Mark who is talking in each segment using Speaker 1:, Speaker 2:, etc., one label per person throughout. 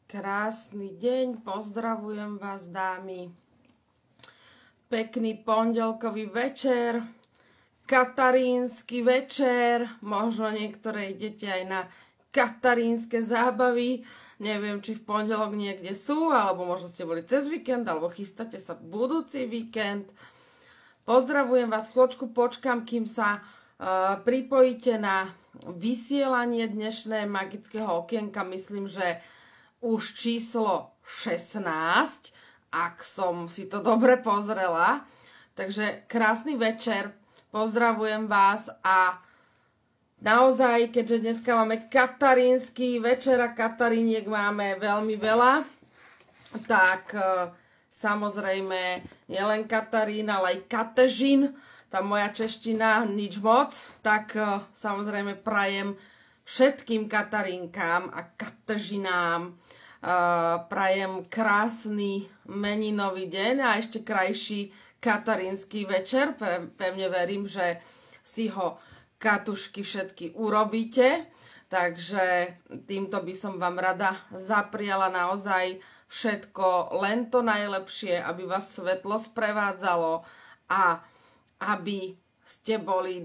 Speaker 1: Krásny deň, pozdravujem vás dámy. Pekný pondelkový večer, katarínsky večer, možno niektoré idete aj na katarínske zábavy. Neviem, či v pondelok niekde sú, alebo možno ste boli cez víkend, alebo chystáte sa budúci víkend. Pozdravujem vás, chvíľočku počkám, kým sa pripojíte na vysielanie dnešné magického okienka. Myslím, že už číslo 16, ak som si to dobre pozrela. Takže krásny večer, pozdravujem vás a naozaj, keďže dneska máme katarínsky večer a kataríniek máme veľmi veľa, tak samozrejme nielen Katarín, ale aj Katežin, tá moja čeština nič moc, tak samozrejme prajem všetkým Katarínkám a Katežinám prajem krásny meninový deň a ešte krajší katarínsky večer. Pevne verím, že si ho katušky všetky urobíte. Takže týmto by som vám rada zapriala naozaj všetko len to najlepšie, aby vás svetlo sprevádzalo a aby ste boli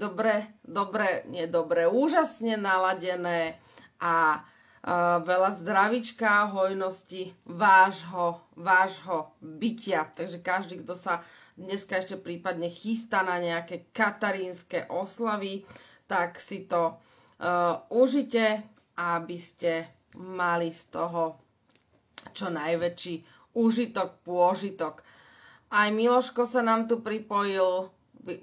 Speaker 1: úžasne naladené a veľa zdravíčka, hojnosti vášho bytia. Takže každý, kto sa dneska ešte prípadne chystá na nejaké katarínske oslavy, tak si to užite, aby ste mali z toho čo najväčší užitok, pôžitok. Aj Miloško sa nám tu pripojil,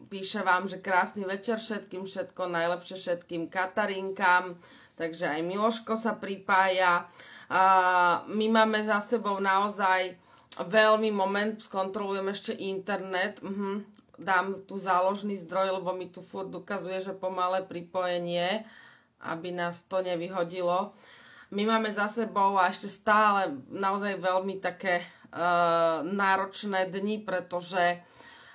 Speaker 1: píše vám, že krásny večer všetkým, všetko najlepšie všetkým Katarínkám. Takže aj Miloško sa pripája. My máme za sebou naozaj veľmi moment, skontrolujem ešte internet. Dám tu záložný zdroj, lebo mi tu furt ukazuje, že pomalé pripojenie, aby nás to nevyhodilo. My máme za sebou a ešte stále naozaj veľmi také náročné dni, pretože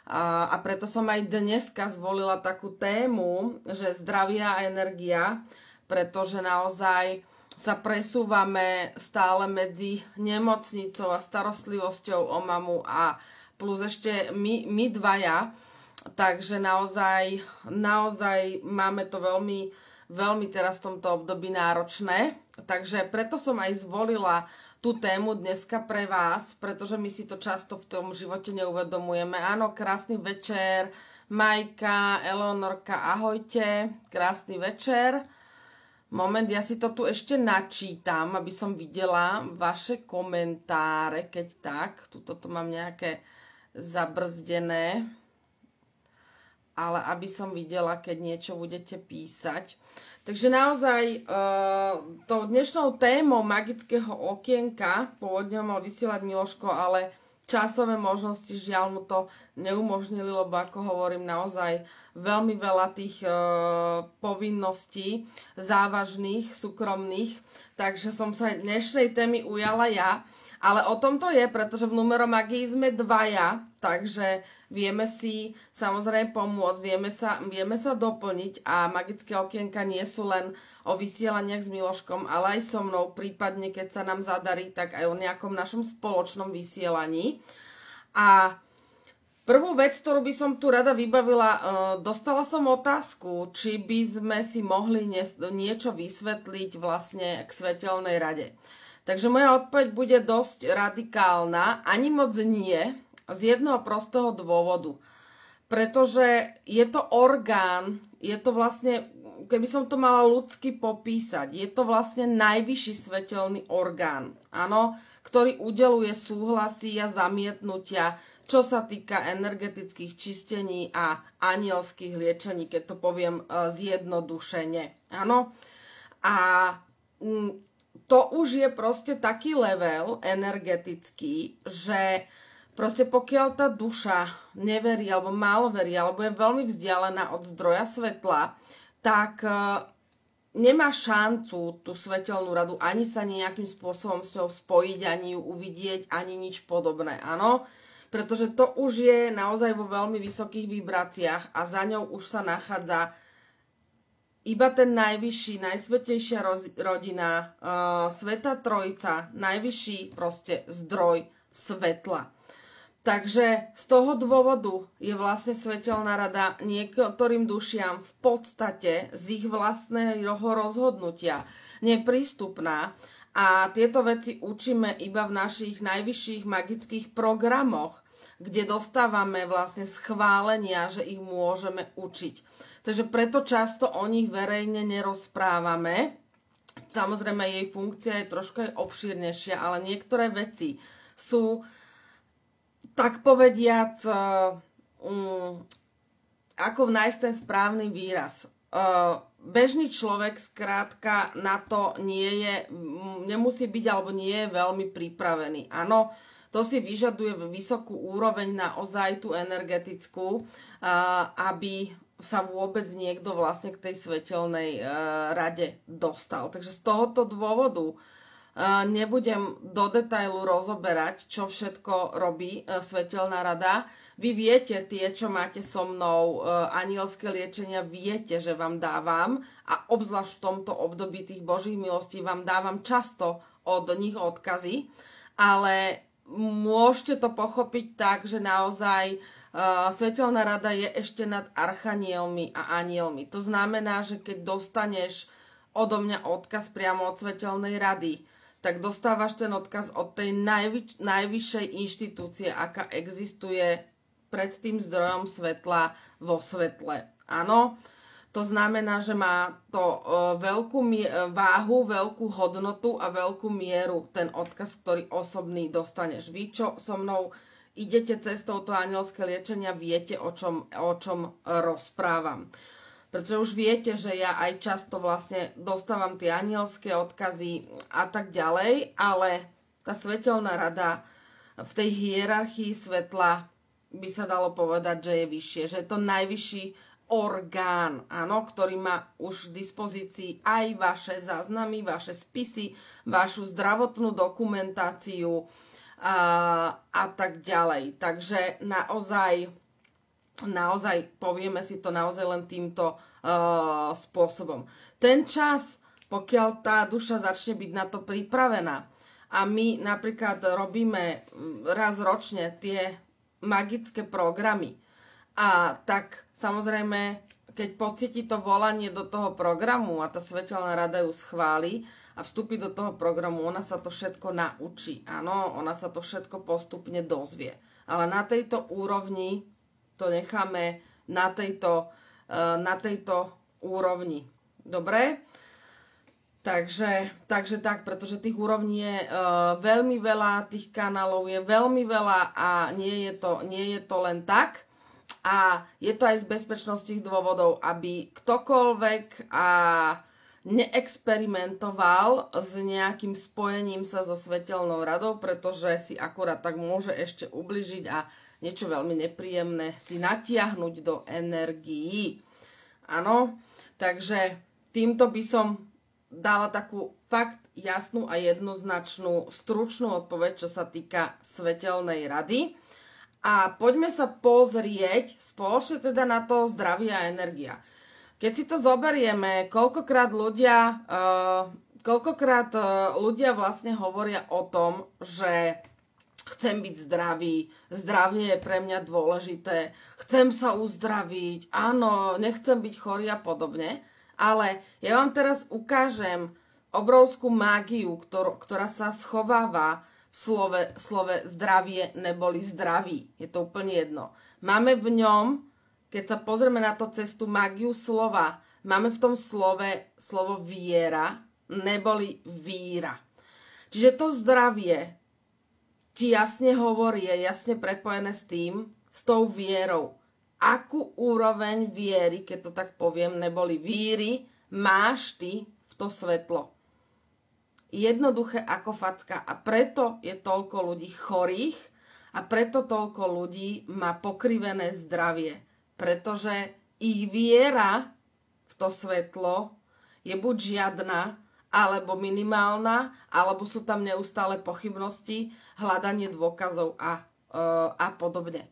Speaker 1: a preto som aj dneska zvolila takú tému, že zdravie a energia, pretože naozaj sa presúvame stále medzi nemocnicou a starostlivosťou o mamu a plus ešte my dvaja, takže naozaj máme to veľmi teraz v tomto období náročné, takže preto som aj zvolila tú tému dneska pre vás, pretože my si to často v tom živote neuvedomujeme. Áno, krásny večer, Majka, Eleonorka, ahojte, krásny večer. Moment, ja si to tu ešte načítam, aby som videla vaše komentáre, keď tak. Tuto mám nejaké zabrzdené, ale aby som videla, keď niečo budete písať. Takže naozaj tou dnešnou témou magického okienka, pôvodne mal vysielať Miloško, ale časové možnosti žiaľ mu to neumožnili, lebo ako hovorím, naozaj veľmi veľa tých povinností závažných, súkromných, takže som sa dnešnej témy ujala ja. Ale o tom to je, pretože v numeromagii sme dvaja, takže vieme si samozrejme pomôcť, vieme sa doplniť a magické okienka nie sú len o vysielaniach s Miloškom, ale aj so mnou, prípadne keď sa nám zadarí, tak aj o nejakom našom spoločnom vysielaní. A prvú vec, ktorú by som tu rada vybavila, dostala som otázku, či by sme si mohli niečo vysvetliť vlastne k svetelnej rade. Takže moja odpoveď bude dosť radikálna, ani moc nie, z jedného prostého dôvodu. Pretože je to orgán, je to vlastne, keby som to mala ľudsky popísať, je to vlastne najvyšší svetelný orgán, áno, ktorý udeluje súhlasy a zamietnutia, čo sa týka energetických čistení a anielských liečení, keď to poviem zjednodušene, áno. A to už je proste taký level energetický, že proste pokiaľ tá duša neverí, alebo málo verí, alebo je veľmi vzdialená od zdroja svetla, tak nemá šancu tú svetelnú radu ani sa nejakým spôsobom s ňou spojiť, ani ju uvidieť, ani nič podobné, áno. Pretože to už je naozaj vo veľmi vysokých vibráciách a za ňou už sa nachádza iba ten najvyšší, najsvätejšia rodina, Svätá Trojica, najvyšší proste zdroj svetla. Takže z toho dôvodu je vlastne svetelná rada niektorým dušiam v podstate z ich vlastného rozhodnutia neprístupná a tieto veci učíme iba v našich najvyšších magických programoch, kde dostávame vlastne schválenia, že ich môžeme učiť. Takže preto často o nich verejne nerozprávame. Samozrejme, jej funkcia je trošku obšírnejšia, ale niektoré veci sú, tak povediac, ako nájsť ten správny výraz. Bežný človek skrátka na to nemusí byť alebo nie je veľmi pripravený. Áno, to si vyžaduje vysokú úroveň naozaj tú energetickú, aby sa vôbec niekto vlastne k tej svetelnej rade dostal. Takže z tohoto dôvodu nebudem do detailu rozoberať, čo všetko robí svetelná rada. Vy viete, tie, čo máte so mnou anielské liečenia, viete, že vám dávam a obzvlášť v tomto období tých Božích milostí vám dávam často od nich odkazy, ale môžete to pochopiť tak, že naozaj svetelná rada je ešte nad archanielmi a anielmi. To znamená, že keď dostaneš odo mňa odkaz priamo od svetelnej rady, tak dostávaš ten odkaz od tej najvyššej inštitúcie, aká existuje pred tým zdrojom svetla vo svetle. Áno, to znamená, že má to veľkú váhu, veľkú hodnotu a veľkú mieru ten odkaz, ktorý osobný dostaneš. Vy, čo so mnou idete cestou to anielské liečenia, viete, o čom rozprávam. Pretože už viete, že ja aj často vlastne dostávam tie anielské odkazy a tak ďalej, ale tá svetelná rada v tej hierarchii svetla by sa dalo povedať, že je vyššie, že je to najvyšší orgán, áno, ktorý má už k dispozícii aj vaše záznamy, vaše spisy, vašu zdravotnú dokumentáciu a tak ďalej. Takže naozaj povieme si to naozaj len týmto spôsobom. Ten čas, pokiaľ tá duša začne byť na to pripravená a my napríklad robíme raz ročne tie magické programy, a tak samozrejme, keď pocíti to volanie do toho programu a tá svetelná rada ju schváli a vstúpi do toho programu, ona sa to všetko naučí. Áno, ona sa to všetko postupne dozvie. Ale na tejto úrovni to necháme na tejto úrovni. Dobre? Takže tak, pretože tých úrovní je veľmi veľa, tých kanálov je veľmi veľa a nie je to len tak. A je to aj z bezpečnostných dôvodov, aby ktokoľvek neexperimentoval s nejakým spojením sa so svetelnou radou, pretože si akurát tak môže ešte ubližiť a niečo veľmi nepríjemné si natiahnuť do energií. Áno, takže týmto by som dala takú fakt jasnú a jednoznačnú stručnú odpoveď, čo sa týka svetelnej rady. A poďme sa pozrieť spoločne teda na to zdravie a energia. Keď si to zoberieme, koľkokrát ľudia vlastne hovoria o tom, že chcem byť zdravý, zdravie je pre mňa dôležité, chcem sa uzdraviť, áno, nechcem byť chorý a podobne, ale ja vám teraz ukážem obrovskú mágiu, ktorá sa schováva v slove zdravie neboli zdraví. Je to úplne jedno. Máme v ňom, keď sa pozrieme na to cez tú mágiu slova, máme v tom slovo viera neboli víra. Čiže to zdravie ti jasne hovorí, je jasne prepojené s tou vierou. Akú úroveň viery, keď to tak poviem, neboli víry, máš ty v to svetlo. Jednoduché ako facka a preto je toľko ľudí chorých a preto toľko ľudí má pokrivené zdravie, pretože ich viera v to svetlo je buď žiadna, alebo minimálna, alebo sú tam neustále pochybnosti, hľadanie dôkazov a podobne.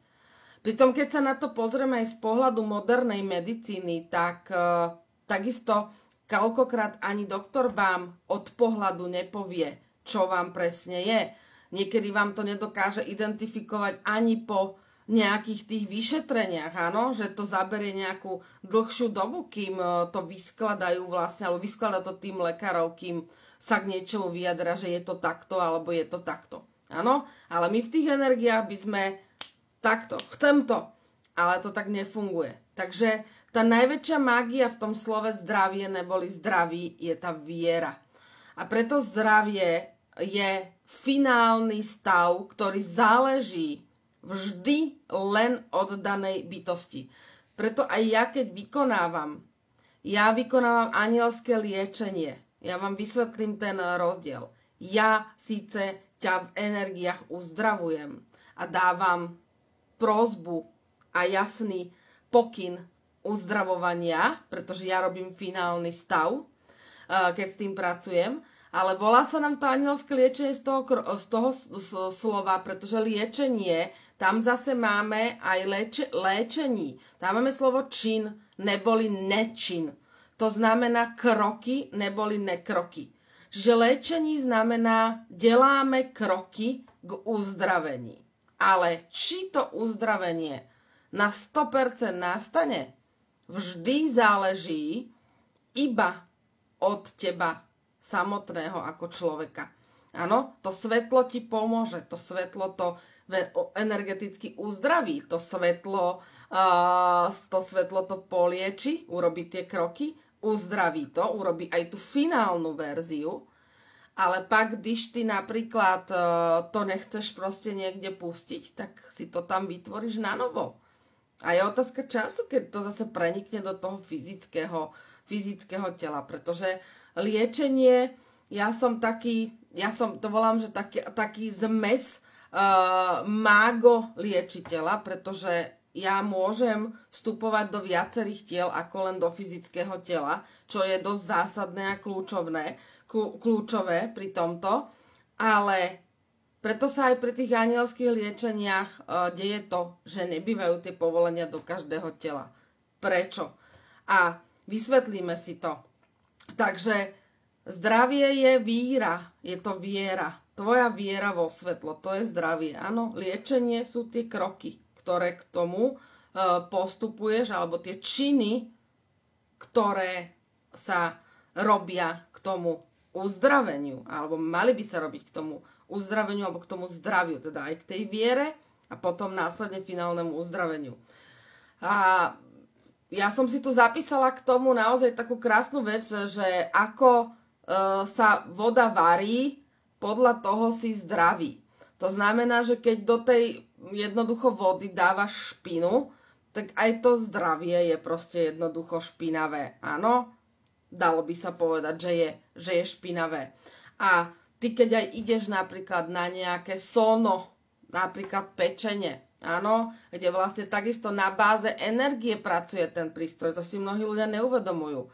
Speaker 1: Pritom, keď sa na to pozrieme aj z pohľadu modernej medicíny, tak takisto koľkokrát ani doktor vám od pohľadu nepovie, čo vám presne je. Niekedy vám to nedokáže identifikovať ani po nejakých tých vyšetreniach, áno, že to zaberie nejakú dlhšiu dobu, kým to vyskladajú vlastne, alebo vysklada to tým lekárov, kým sa k niečomu vyjadra, že je to takto, alebo je to takto. Áno, ale my v tých energiách by sme takto, chcem to, ale to tak nefunguje. Takže tá najväčšia mágia v tom slove zdravie neboli zdraví je tá viera. A preto zdravie je finálny stav, ktorý záleží vždy len od danej bytosti. Preto aj ja, keď vykonávam anielské liečenie. Ja vám vysvetlím ten rozdiel. Ja síce ťa v energiách uzdravujem a dávam prosbu a jasný pokyn uzdravovania, pretože ja robím finálny stav, keď s tým pracujem, ale volá sa nám to anielské liečenie z toho slova, pretože liečenie, tam zase máme aj léčení. Tam máme slovo čin, neboli nečin. To znamená kroky, neboli nekroky. Čiže léčení znamená, deláme kroky k uzdravení. Ale či to uzdravenie na 100% nastane, vždy záleží iba od teba samotného ako človeka. Áno, to svetlo ti pomôže, to svetlo to energeticky uzdraví, to svetlo to polieči, urobí tie kroky, uzdraví to, urobí aj tú finálnu verziu, ale pak, když ty napríklad to nechceš proste niekde pustiť, tak si to tam vytvoríš na novo. A je otázka času, keď to zase prenikne do toho fyzického tela, pretože liečenie, to volám, že taký zmes mágo liečiteľa, pretože ja môžem vstupovať do viacerých tiel ako len do fyzického tela, čo je dosť zásadné a kľúčové pri tomto, ale preto sa aj pri tých anielských liečeniach deje to, že nebývajú tie povolenia do každého tela. Prečo? A vysvetlíme si to. Takže zdravie je víra, je to viera. Tvoja viera vo svetlo, to je zdravie. Áno, liečenie sú tie kroky, ktoré k tomu postupuješ, alebo tie činy, ktoré sa robia k tomu uzdraveniu, alebo mali by sa robiť k tomu uzdraveniu, alebo k tomu zdraviu, teda aj k tej viere a potom následne finálnemu uzdraveniu. A ja som si tu zapísala k tomu naozaj takú krásnu vec, že ako sa voda varí, podľa toho si zdravý. To znamená, že keď do tej jednoducho vody dávaš špinu, tak aj to zdravie je proste jednoducho špinavé. Áno, dalo by sa povedať, že je špinavé. A ty keď aj ideš napríklad na nejaké sono, napríklad pečenie, áno, kde vlastne takisto na báze energie pracuje ten prístroj, to si mnohí ľudia neuvedomujú.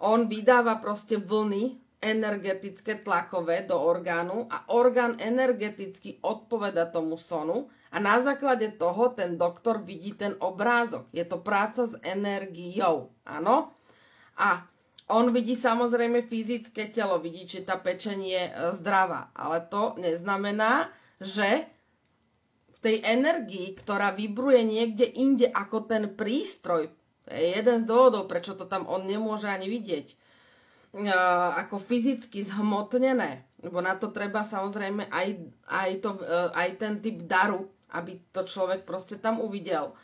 Speaker 1: On vydáva proste vlny energetické tlakové do orgánu a orgán energeticky odpoveda tomu sonu a na základe toho ten doktor vidí ten obrázok. Je to práca s energiou, áno? A on vidí samozrejme fyzické telo, vidí, či tá pečeň je zdravá, ale to neznamená, že v tej energii, ktorá vibruje niekde inde ako ten prístroj, to je jeden z dôvodov, prečo to tam on nemôže ani vidieť, ako fyzicky zhmotnené, lebo na to treba samozrejme aj ten typ daru, aby to človek proste tam uvidel.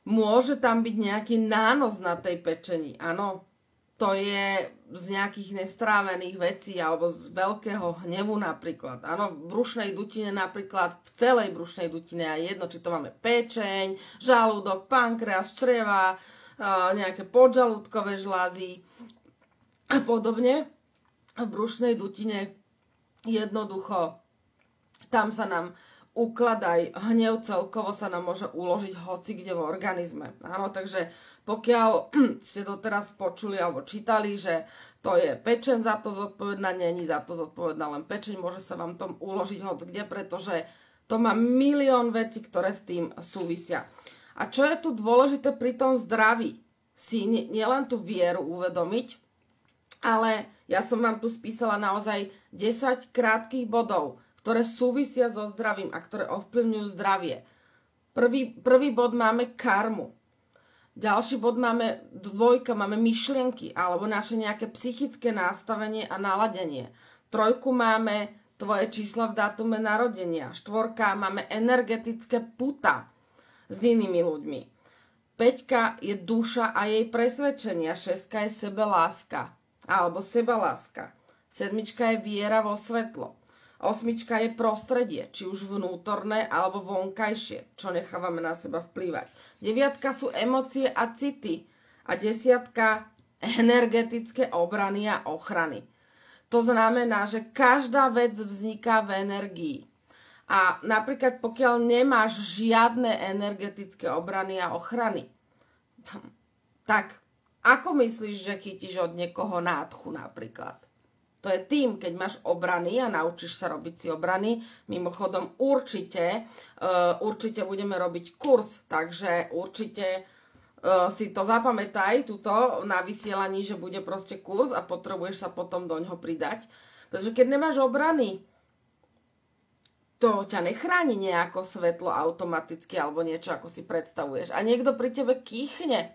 Speaker 1: Môže tam byť nejaký nános na tej pečeni, áno, to je z nejakých nestrávených vecí alebo z veľkého hnevu napríklad. Áno, v brušnej dutine napríklad, v celej brušnej dutine a jedno, či to máme pečeň, žalúdok, pankreas, čreva, nejaké podžalúdkové žľazy a podobne. V brušnej dutine jednoducho tam sa nám ukladaj hnev, celkovo sa nám môže uložiť hoci kde v organizme. Áno, takže pokiaľ ste to teraz počuli alebo čítali, že to je pečeň za to zodpovedná, není za to zodpovedná len pečeň, môže sa vám tom uložiť hoci kde, pretože to má milión vecí, ktoré s tým súvisia. A čo je tu dôležité pri tom zdraví? si nielen tú vieru uvedomiť, ale ja som vám tu spísala naozaj 10 krátkych bodov, ktoré súvisia so zdravím a ktoré ovplyvňujú zdravie. Prvý bod máme karmu. Ďalší bod máme dvojka, máme myšlienky alebo naše nejaké psychické nastavenie a naladenie. Trojku máme tvoje čísla v dátume narodenia. Štvorka máme energetické puta s inými ľuďmi. Peťka je duša a jej presvedčenia. Šestka je sebeláska alebo sebaláska. Sedmička je viera vo svetlo. Osmička je prostredie, či už vnútorné alebo vonkajšie, čo nechávame na seba vplývať. Deviatka sú emócie a city. A desiatka energetické obrany a ochrany. To znamená, že každá vec vzniká v energii. A napríklad pokiaľ nemáš žiadne energetické obrany a ochrany, tak ako myslíš, že chytíš od niekoho nádchu napríklad? To je tým, keď máš obrany a naučíš sa robiť si obrany. Mimochodom, určite budeme robiť kurz, takže určite si to zapamätaj tuto na vysielaní, že bude proste kurz a potrebuješ sa potom do ňoho pridať. Pretože keď nemáš obrany, to ťa nechráni nejako svetlo automaticky alebo niečo, ako si predstavuješ. A niekto pri tebe kýchne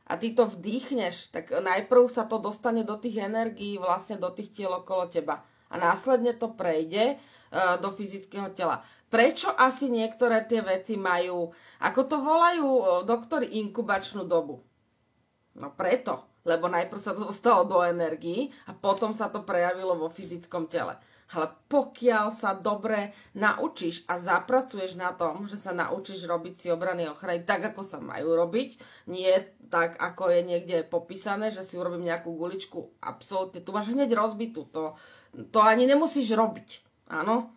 Speaker 1: a ty to vdýchneš, tak najprv sa to dostane do tých energií, vlastne do tých tiel okolo teba. A následne to prejde do fyzického tela. Prečo asi niektoré tie veci majú, ako to volajú doktori, inkubačnú dobu? No preto, lebo najprv sa to dostalo do energií a potom sa to prejavilo vo fyzickom tele. Ale pokiaľ sa dobre naučíš a zapracuješ na tom, že sa naučíš robiť si obrany a ochrany tak, ako sa majú robiť, nie tak, ako je niekde popísané, že si urobím nejakú guličku, absolútne, tu máš hneď rozbitú, to ani nemusíš robiť, áno?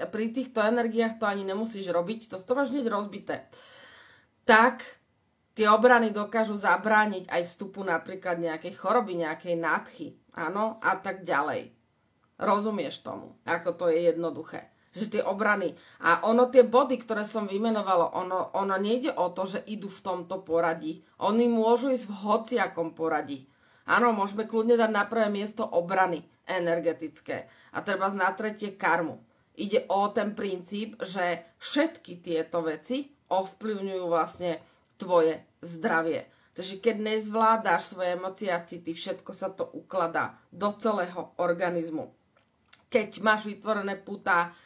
Speaker 1: Pri týchto energiách to ani nemusíš robiť, to máš hneď rozbité. Tak tie obrany dokážu zabrániť aj vstupu napríklad nejakej choroby, nejakej nádchy, áno? A tak ďalej. Rozumieš tomu, ako to je jednoduché. Že tie obrany a tie body, ktoré som vymenovala, ono nejde o to, že idú v tomto poradí. Oni môžu ísť v hociakom poradí. Áno, môžeme kľudne dať na prvé miesto obrany energetické a treba na tretie karmu. Ide o ten princíp, že všetky tieto veci ovplyvňujú vlastne tvoje zdravie. Takže keď nezvládáš svoje emócie a city, všetko sa to ukladá do celého organizmu. Keď máš vytvorené putá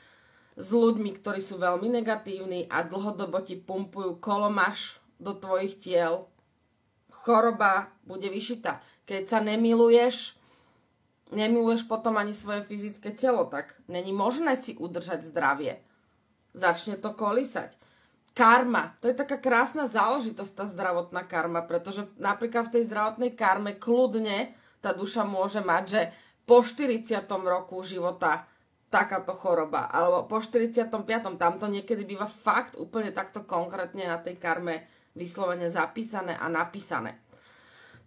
Speaker 1: s ľuďmi, ktorí sú veľmi negatívni a dlhodobo ti pumpujú kolomaš do tvojich tiel, choroba bude vyšitá. Keď sa nemiluješ potom ani svoje fyzické telo, tak není možné si udržať zdravie. Začne to kolísať. Karma, to je taká krásna záležitosť, tá zdravotná karma, pretože napríklad v tej zdravotnej karme kľudne tá duša môže mať, že po 40. roku života takáto choroba, alebo po 45. tam to niekedy býva fakt úplne takto konkrétne na tej karme vyslovene zapísané a napísané.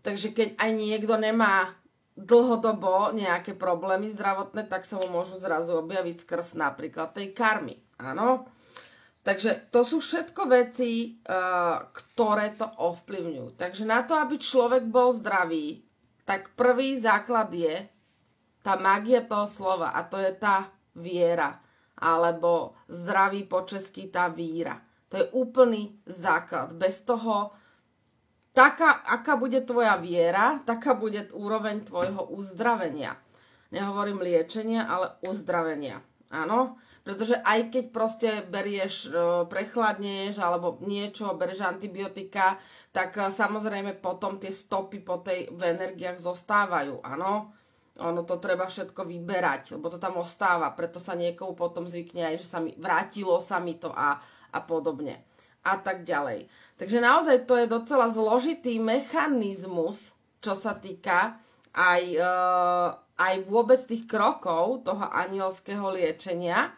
Speaker 1: Takže keď aj niekto nemá dlhodobo nejaké problémy zdravotné, tak sa mu môžu zrazu objaviť skrz napríklad tej karmy. Áno? Takže to sú všetko veci, ktoré to ovplyvňujú. Takže na to, aby človek bol zdravý, tak prvý základ je tá mágia toho slova a to je tá viera, alebo zdravý po česky tá víra. To je úplný základ. Bez toho, aká bude tvoja viera, taká bude úroveň tvojho uzdravenia. Nehovorím liečenia, ale uzdravenia. Áno? Pretože aj keď proste berieš, prechladneš alebo niečo, berieš antibiotika, tak samozrejme potom tie stopy v energiách zostávajú. Áno? Ono to treba všetko vyberať, lebo to tam ostáva, preto sa niekomu potom zvykne aj, že vrátilo sa mi to a podobne. A tak ďalej. Takže naozaj to je docela zložitý mechanizmus, čo sa týka aj vôbec tých krokov toho anielského liečenia.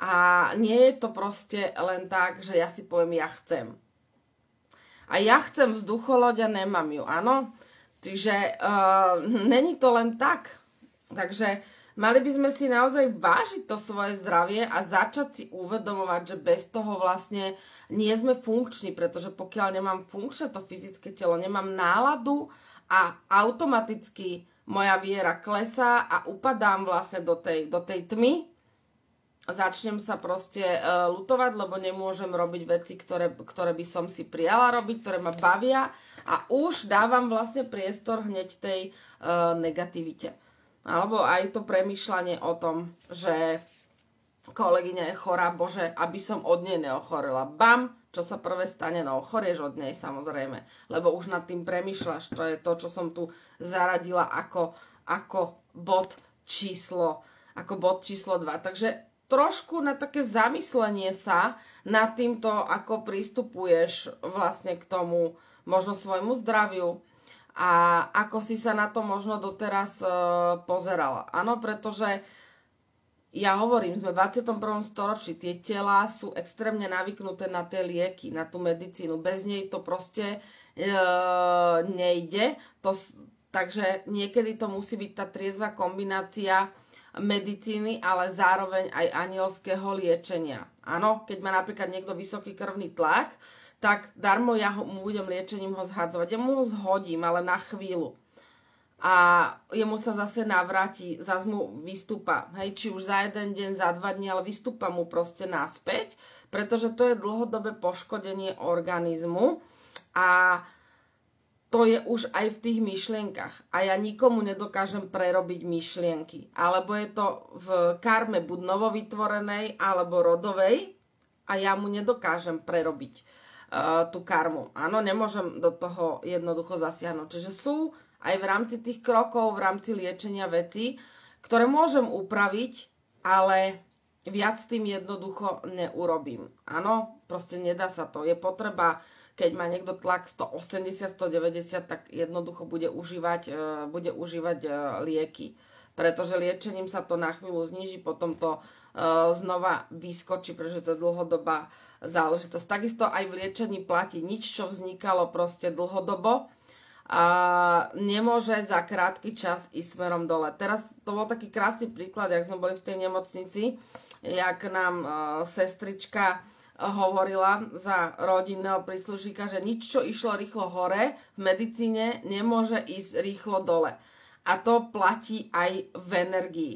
Speaker 1: A nie je to proste len tak, že ja si poviem, ja chcem. A ja chcem vzducholoď a nemám ju, áno? Čiže není to len tak. Takže mali by sme si naozaj vážiť to svoje zdravie a začať si uvedomovať, že bez toho vlastne nie sme funkční, pretože pokiaľ nemám funkčné to fyzické telo, nemám náladu a automaticky moja viera klesá a upadám vlastne do tej tmy, začnem sa proste ľutovať, lebo nemôžem robiť veci, ktoré by som si prijala robiť, ktoré ma bavia a už dávam vlastne priestor hneď tej negativite. Alebo aj to premýšľanie o tom, že kolegyňa je chorá, bože, aby som od nej neochorela. Bam, čo sa prvé stane, no ochorieš od nej samozrejme, lebo už nad tým premýšľaš, to je to, čo som tu zaradila ako bod číslo 2. Takže trošku na také zamyslenie sa nad týmto, ako pristupuješ vlastne k tomu možno svojmu zdraviu a ako si sa na to možno doteraz pozerala. Áno, pretože ja hovorím, sme v 21. storočí, tie telá sú extrémne navyknuté na tie lieky, na tú medicínu. Bez nej to proste nejde. Takže niekedy to musí byť tá triezva kombinácia medicíny, ale zároveň aj anielského liečenia. Áno, keď má napríklad niekto vysoký krvný tlak, tak darmo ja mu budem liečením ho zhadzovať. Ja mu ho zhodím, ale na chvíľu. A jemu sa zase navráti, zase mu vystúpa, hej, či už za jeden deň, za 2 dní, ale vystúpa mu proste naspäť, pretože to je dlhodobé poškodenie organizmu a to je už aj v tých myšlienkach. A ja nikomu nedokážem prerobiť myšlienky. Alebo je to v karme buď novovytvorenej, alebo rodovej a ja mu nedokážem prerobiť tú karmu. Áno, nemôžem do toho jednoducho zasiahnuť. Čiže sú aj v rámci tých krokov, v rámci liečenia veci, ktoré môžem upraviť, ale viac tým jednoducho neurobím. Áno, proste nedá sa to. Je potreba, keď má niekto tlak 180, 190, tak jednoducho bude užívať lieky. Pretože liečením sa to na chvíľu zníži, potom to znova vyskočí, pretože to je dlhodobá záležitosť. Takisto aj v liečení platí nič, čo vznikalo proste dlhodobo a nemôže za krátky čas ísť smerom dole. Teraz to bol taký krásny príklad, jak sme boli v tej nemocnici, jak nám sestrička hovorila za rodinného príslušníka, že nič, čo išlo rýchlo hore v medicíne, nemôže ísť rýchlo dole. A to platí aj v energii.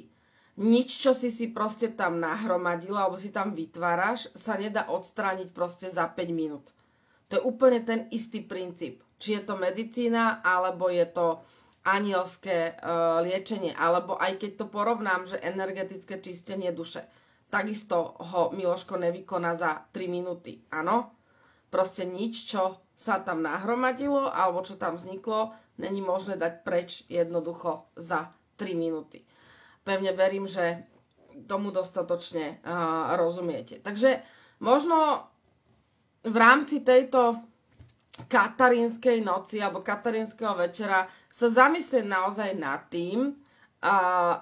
Speaker 1: Nič, čo si proste tam nahromadila, alebo si tam vytváraš, sa nedá odstrániť proste za 5 minút. To je úplne ten istý princíp. Či je to medicína, alebo je to anielské liečenie, alebo aj keď to porovnám, že energetické čistenie duše. Takisto ho Miloško nevykoná za 3 minúty. Áno? Proste nič, čo sa tam nahromadilo, alebo čo tam vzniklo, není možné dať preč jednoducho za 3 minúty. Pevne verím, že tomu dostatočne rozumiete. Takže možno v rámci tejto katarínskej noci alebo katarínskeho večera sa zamyslieť naozaj nad tým,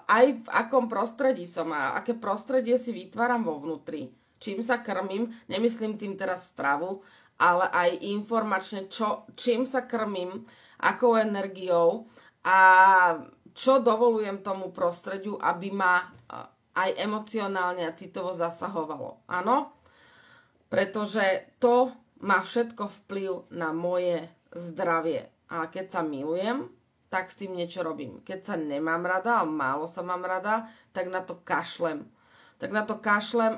Speaker 1: aj v akom prostredí som a aké prostredie si vytváram vo vnútri, čím sa krmím, nemyslím tým teraz stravu, ale aj informačne, čím sa krmím, akou energiou a čo dovolujem tomu prostrediu, aby ma aj emocionálne a citovo zasahovalo. Áno? Pretože to má všetko vplyv na moje zdravie. A keď sa milujem, tak s tým niečo robím. Keď sa nemám rada, a málo sa mám rada, tak na to kašlem.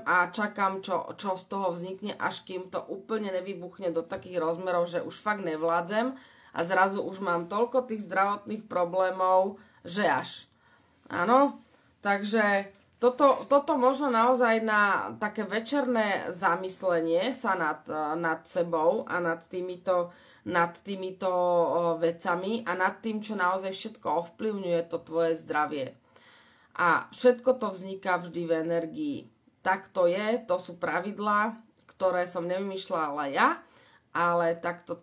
Speaker 1: A čakám, čo z toho vznikne, až kým to úplne nevybuchne do takých rozmerov, že už fakt nevládzem a zrazu už mám toľko tých zdravotných problémov, že až. Áno? Takže toto možno naozaj na také večerné zamyslenie sa nad sebou a nad týmito vecami a nad tým, čo naozaj všetko ovplyvňuje to tvoje zdravie. A všetko to vzniká vždy v energii. Tak to je, to sú pravidlá, ktoré som nevymýšľala ja, ale takto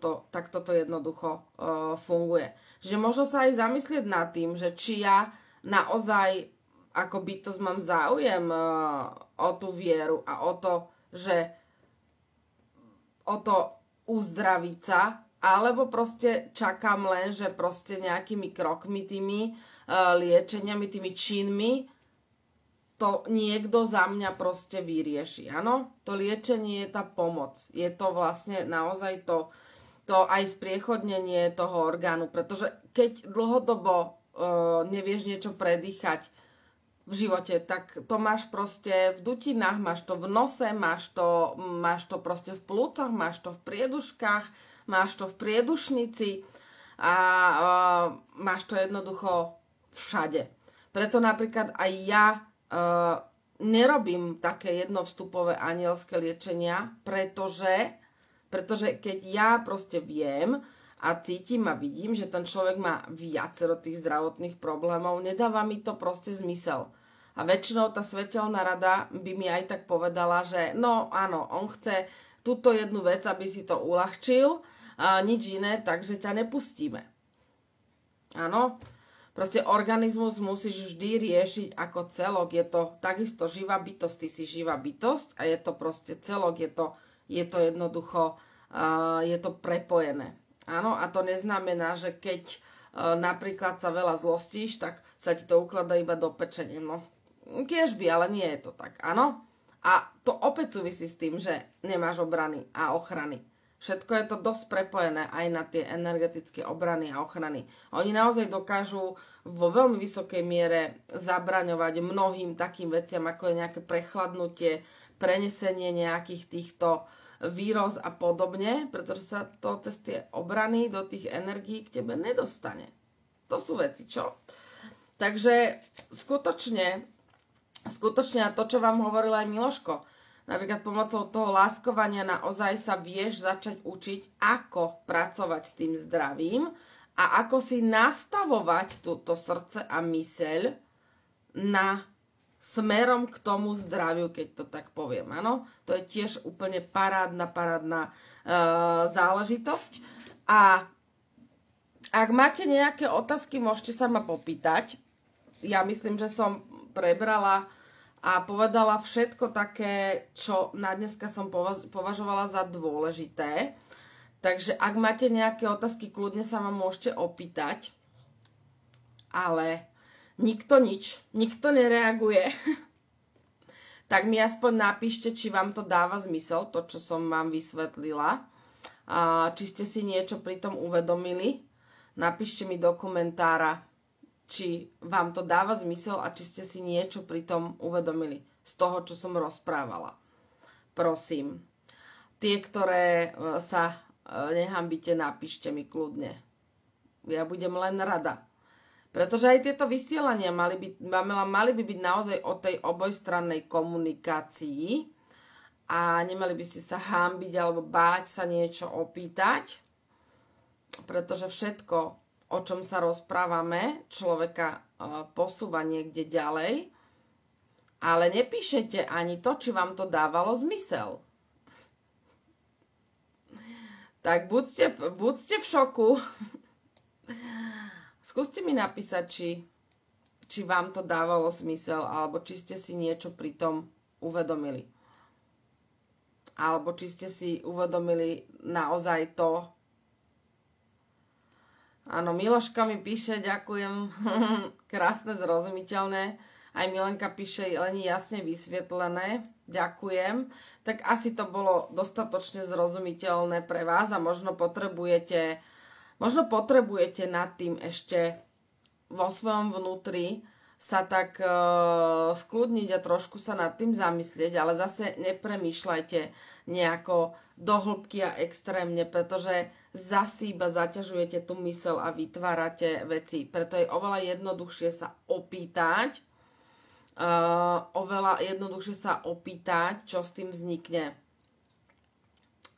Speaker 1: to jednoducho funguje. Že možno sa aj zamyslieť nad tým, že či ja naozaj ako bytosť mám záujem o tú vieru a o to, že o to uzdraviť sa, alebo proste čakám len, že proste nejakými krokmi, tými liečeniami, tými činmi to niekto za mňa proste vyrieši. Áno, to liečenie je tá pomoc. Je to vlastne naozaj to aj spriechodnenie toho orgánu, pretože keď dlhodobo nevieš niečo predýchať v živote, tak to máš proste v dutinách, máš to v nose, máš to proste v plúcoch, máš to v prieduškách, máš to v priedušnici a máš to jednoducho všade. Preto napríklad aj ja nerobím také jednovstupové anielské liečenia, pretože keď ja proste viem a cítim a vidím, že ten človek má viacero tých zdravotných problémov, nedáva mi to proste zmysel. A väčšinou tá svetelná rada by mi aj tak povedala, že no áno, on chce túto jednu vec, aby si to uľahčil, a nič iné, takže ťa nepustíme. Áno. Proste organizmus musíš vždy riešiť ako celok. Je to takisto živá bytosť, ty si živá bytosť a je to proste celok, je to jednoducho, je to prepojené. Áno, a to neznamená, že keď napríklad sa veľa zlostíš, tak sa ti to ukladá iba do pečenia. No, kiež by, ale nie je to tak, áno. A to opäť súvisí s tým, že nemáš obrany a ochrany. Všetko je to dosť prepojené aj na tie energetické obrany a ochrany. Oni naozaj dokážu vo veľmi vysokej miere zabraňovať mnohým takým veciam, ako je nejaké prechladnutie, prenesenie nejakých týchto víroz a podobne, pretože sa to cez tie obrany do tých energií k tebe nedostane. To sú veci, čo? Takže skutočne a to, čo vám hovoril aj Miloško, napríklad pomocou toho láskovania naozaj sa vieš začať učiť, ako pracovať s tým zdravím a ako si nastavovať to srdce a myseľ na smerom k tomu zdraviu, keď to tak poviem. Áno, to je tiež úplne parádna záležitosť. A ak máte nejaké otázky, môžete sa ma popýtať. Ja myslím, že som prebrala a povedala všetko také, čo na dneska som považovala za dôležité. Takže ak máte nejaké otázky, kľudne sa ma môžete opýtať. Ale nikto nereaguje. Tak mi aspoň napíšte, či vám to dáva zmysel, to, čo som vám vysvetlila. A či ste si niečo pri tom uvedomili. Napíšte mi do komentára, či vám to dáva zmysel a či ste si niečo pri tom uvedomili z toho, čo som rozprávala. Prosím. Tie, ktoré sa nehambíte, napíšte mi kľudne. Ja budem len rada. Pretože aj tieto vysielania mali by byť naozaj o tej obojstrannej komunikácii a nemali by ste sa hambiť alebo báť sa niečo opýtať, pretože všetko, o čom sa rozprávame, človeka posúva niekde ďalej, ale nepíšete ani to, či vám to dávalo zmysel. Tak buďte v šoku. Skúste mi napísať, či vám to dávalo zmysel, alebo či ste si niečo pri tom uvedomili. Alebo či ste si uvedomili naozaj to. Áno, Miloška mi píše, ďakujem, krásne, zrozumiteľné. Aj Milenka píše, len jasne vysvetlené, ďakujem. Tak asi to bolo dostatočne zrozumiteľné pre vás a možno potrebujete nad tým ešte vo svojom vnútri sa tak skľudniť a trošku sa nad tým zamyslieť, ale zase nepremýšľajte nejako do hĺbky a extrémne, pretože zase iba zaťažujete tú myseľ a vytvárate veci. Preto je oveľa jednoduchšie sa opýtať, čo s tým vznikne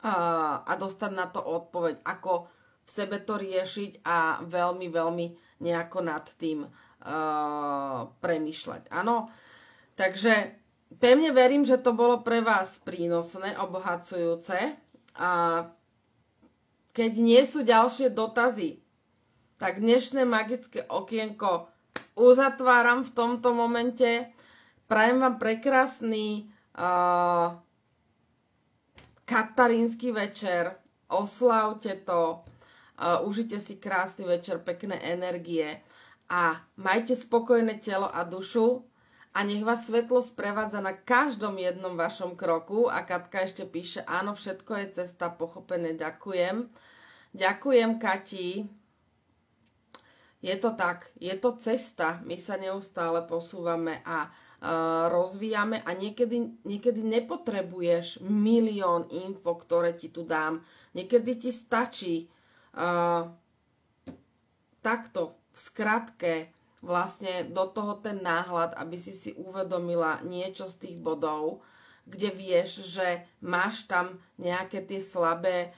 Speaker 1: a dostať na to odpoveď, ako v sebe to riešiť a veľmi, veľmi nejako nad tým premýšľať. Áno, takže pevne verím, že to bolo pre vás prínosné, obohacujúce a keď nie sú ďalšie dotazy, tak dnešné magické okienko uzatváram v tomto momente. Prajem vám prekrásny katarínsky večer, oslavte to, užite si krásny večer, pekné energie a majte spokojné telo a dušu a nech vás svetlo sprevádza na každom jednom vašom kroku. A Katka ešte píše, áno, všetko je cesta, pochopené, ďakujem. Ďakujem, Kati. Je to tak, je to cesta, my sa neustále posúvame a rozvíjame a niekedy nepotrebuješ milión info, ktoré ti tu dám. Niekedy ti stačí takto v skratke vlastne do toho ten náhľad, aby si uvedomila niečo z tých bodov, kde vieš, že máš tam nejaké tie slabé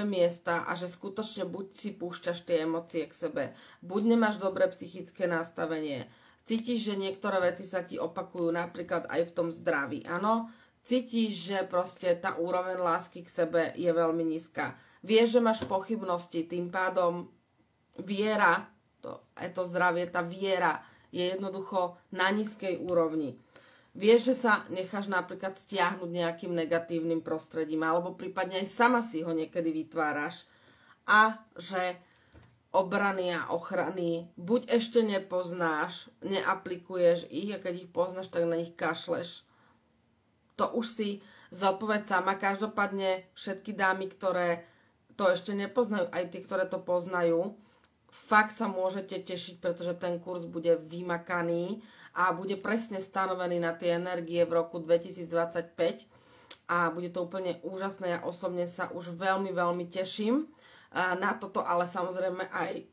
Speaker 1: miesta a že skutočne buď si púšťaš tie emócie k sebe, buď nemáš dobré psychické nastavenie, cítiš, že niektoré veci sa ti opakujú napríklad aj v tom zdraví, áno, cítiš, že proste tá úroveň lásky k sebe je veľmi nízka. Vieš, že máš pochybnosti, tým pádom viera, to zdravie, tá viera je jednoducho na nízkej úrovni. Vieš, že sa necháš napríklad stiahnuť nejakým negatívnym prostredím, alebo prípadne aj sama si ho niekedy vytváraš. A že obrany a ochrany buď ešte nepoznáš, neaplikuješ ich a keď ich poznáš, tak na nich kašleš. To už si zodpoveď sama. Každopádne všetky dámy, ktoré to ešte nepoznajú, aj tí, ktoré to poznajú, fakt sa môžete tešiť, pretože ten kurz bude vymakaný a bude presne stanovený na tie energie v roku 2025 a bude to úplne úžasné. Ja osobne sa už veľmi, veľmi teším na toto, ale samozrejme aj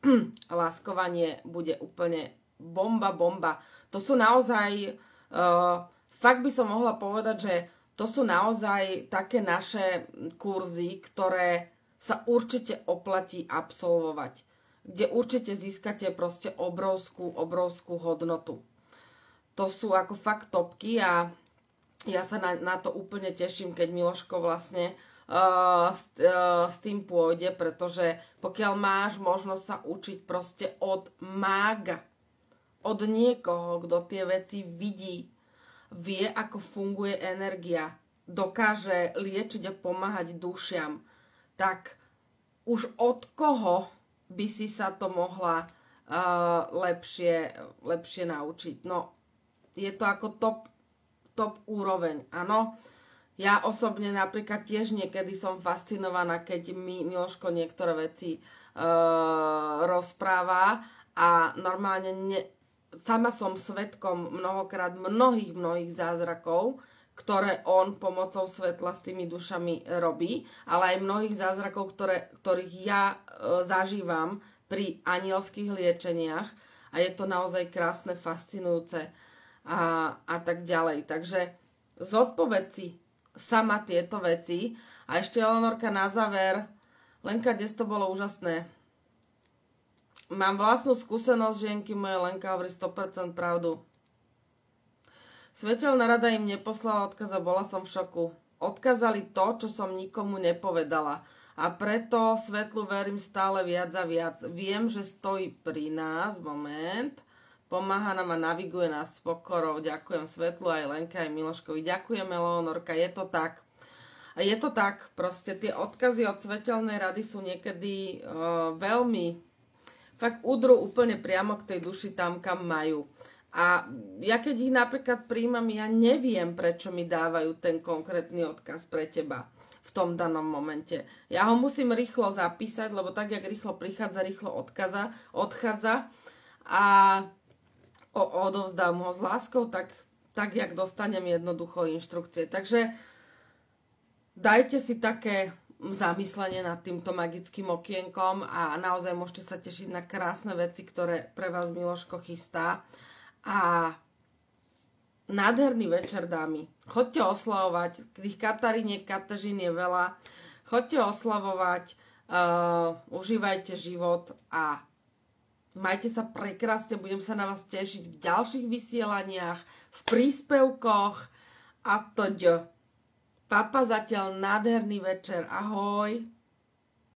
Speaker 1: láskovanie bude úplne bomba. To sú naozaj, fakt by som mohla povedať, že to sú naozaj také naše kurzy, ktoré sa určite oplatí absolvovať, kde určite získate proste obrovskú hodnotu. To sú ako fakt topky a ja sa na to úplne teším, keď Miloško vlastne s tým pôjde, pretože pokiaľ máš možnosť sa učiť proste od mága, od niekoho, kto tie veci vidí, vie, ako funguje energia, dokáže liečiť a pomáhať dušiam, tak už od koho by si sa to mohla lepšie naučiť. No, je to ako top úroveň, áno. Ja osobne napríklad tiež niekedy som fascinovaná, keď mi Miloško niektoré veci rozpráva a normálne sama som svedkom mnohokrát mnohých zázrakov, ktoré on pomocou svetla s tými dušami robí, ale aj mnohých zázrakov, ktorých ja zažívam pri anielských liečeniach a je to naozaj krásne, fascinujúce a tak ďalej. Takže zodpoveď si sama tieto veci. A ešte Eleonorka na záver. Lenka, dnes to bolo úžasné. Mám vlastnú skúsenosť, žienky moje, Lenka hovorí 100% pravdu. Svetelná rada im neposlala odkaz a bola som v šoku. Odkázali to, čo som nikomu nepovedala. A preto svetlu verím stále viac a viac. Viem, že stojí pri nás. Moment. Pomáha nám a naviguje nás s pokorou. Ďakujem svetlu aj Lenke, aj Miloškovi. Ďakujem, Eleonorka. Je to tak. A je to tak. Proste tie odkazy od svetelnej rady sú niekedy veľmi... Fakt udrú úplne priamo k tej duši tam, kam majú. A ja keď ich napríklad príjmam, ja neviem, prečo mi dávajú ten konkrétny odkaz pre teba v tom danom momente. Ja ho musím rýchlo zapísať, lebo tak, jak rýchlo prichádza, rýchlo odchádza a odovzdám ho s láskou, tak jak dostanem jednoducho inštrukcie. Takže dajte si také zamyslenie nad týmto magickým okienkom a naozaj môžete sa tešiť na krásne veci, ktoré pre vás Miloško chystá. A nádherný večer, dámy. Choďte oslavovať, tých Kataríniek, Katežín je veľa. Choďte oslavovať, užívajte život a majte sa prekrásne, budem sa na vás tešiť v ďalších vysielaniach, v príspevkoch a toďo. Papa zatiaľ nádherný večer, ahoj.